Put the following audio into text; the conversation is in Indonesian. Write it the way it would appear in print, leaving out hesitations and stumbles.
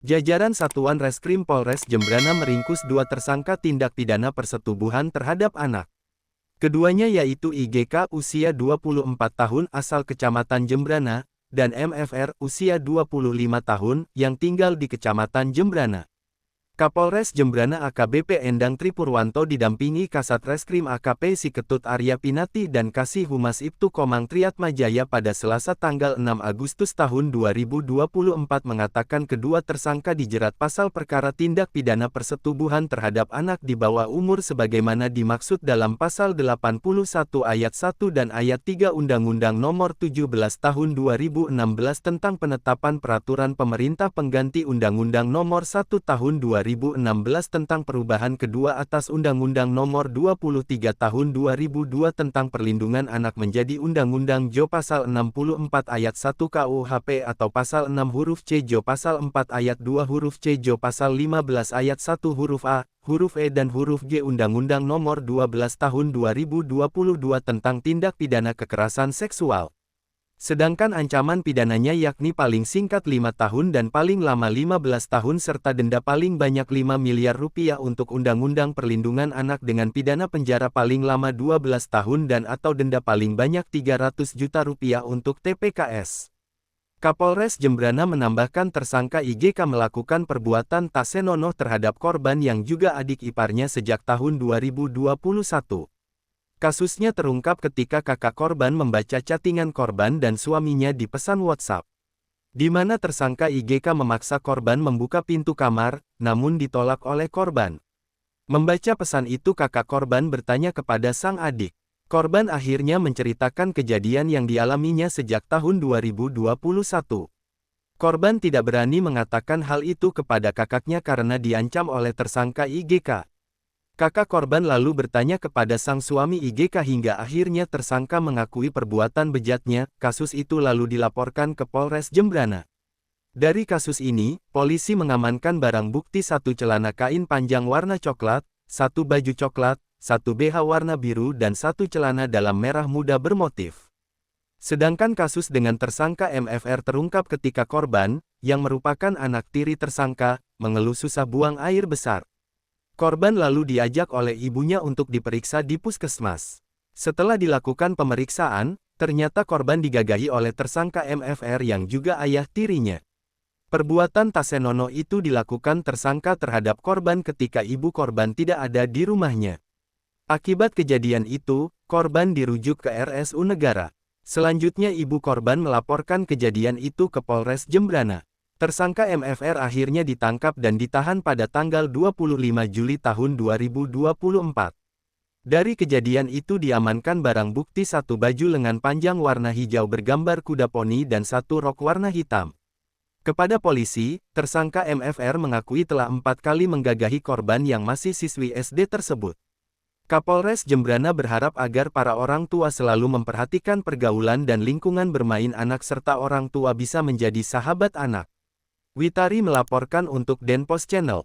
Jajaran Satuan Reskrim Polres Jembrana meringkus dua tersangka tindak pidana persetubuhan terhadap anak. Keduanya yaitu IGK usia 24 tahun asal Kecamatan Jembrana, dan MFR usia 25 tahun yang tinggal di Kecamatan Jembrana. Kapolres Jembrana AKBP Endang Tripurwanto didampingi Kasat Reskrim AKP Siketut Arya Pinati dan Kasih Humas Ibtu Komang Triatmajaya pada Selasa tanggal 6 Agustus tahun 2024 mengatakan kedua tersangka dijerat pasal perkara tindak pidana persetubuhan terhadap anak di bawah umur sebagaimana dimaksud dalam pasal 81 ayat 1 dan ayat 3 Undang-Undang Nomor 17 Tahun 2016 tentang penetapan peraturan pemerintah pengganti Undang-Undang Nomor 1 Tahun 2016 tentang perubahan kedua atas Undang-Undang Nomor 23 Tahun 2002 tentang perlindungan anak menjadi Undang-Undang JO Pasal 64 Ayat 1 KUHP atau Pasal 6 huruf C JO Pasal 4 Ayat 2 huruf C JO Pasal 15 Ayat 1 huruf A, huruf E dan huruf G Undang-Undang Nomor 12 Tahun 2022 tentang tindak pidana kekerasan seksual. Sedangkan ancaman pidananya yakni paling singkat 5 tahun dan paling lama 15 tahun serta denda paling banyak 5 miliar rupiah untuk Undang-Undang Perlindungan Anak dengan pidana penjara paling lama 12 tahun dan atau denda paling banyak 300 juta rupiah untuk TPKS. Kapolres Jembrana menambahkan tersangka IGK melakukan perbuatan tak senonoh terhadap korban yang juga adik iparnya sejak tahun 2021. Kasusnya terungkap ketika kakak korban membaca chattingan korban dan suaminya di pesan WhatsApp, di mana tersangka IGK memaksa korban membuka pintu kamar, namun ditolak oleh korban. Membaca pesan itu kakak korban bertanya kepada sang adik. Korban akhirnya menceritakan kejadian yang dialaminya sejak tahun 2021. Korban tidak berani mengatakan hal itu kepada kakaknya karena diancam oleh tersangka IGK. Kakak korban lalu bertanya kepada sang suami IGK hingga akhirnya tersangka mengakui perbuatan bejatnya. Kasus itu lalu dilaporkan ke Polres Jembrana. Dari kasus ini, polisi mengamankan barang bukti satu celana kain panjang warna coklat, satu baju coklat, satu BH warna biru dan satu celana dalam merah muda bermotif. Sedangkan kasus dengan tersangka MFR terungkap ketika korban, yang merupakan anak tiri tersangka, mengeluh susah buang air besar. Korban lalu diajak oleh ibunya untuk diperiksa di puskesmas. Setelah dilakukan pemeriksaan, ternyata korban digagahi oleh tersangka MFR yang juga ayah tirinya. Perbuatan tak senonoh itu dilakukan tersangka terhadap korban ketika ibu korban tidak ada di rumahnya. Akibat kejadian itu, korban dirujuk ke RSU Negara. Selanjutnya ibu korban melaporkan kejadian itu ke Polres Jembrana. Tersangka MFR akhirnya ditangkap dan ditahan pada tanggal 25 Juli tahun 2024. Dari kejadian itu diamankan barang bukti satu baju lengan panjang warna hijau bergambar kuda poni dan satu rok warna hitam. Kepada polisi, tersangka MFR mengakui telah 4 kali menggagahi korban yang masih siswi SD tersebut. Kapolres Jembrana berharap agar para orang tua selalu memperhatikan pergaulan dan lingkungan bermain anak serta orang tua bisa menjadi sahabat anak. Witari melaporkan untuk Denpos Channel.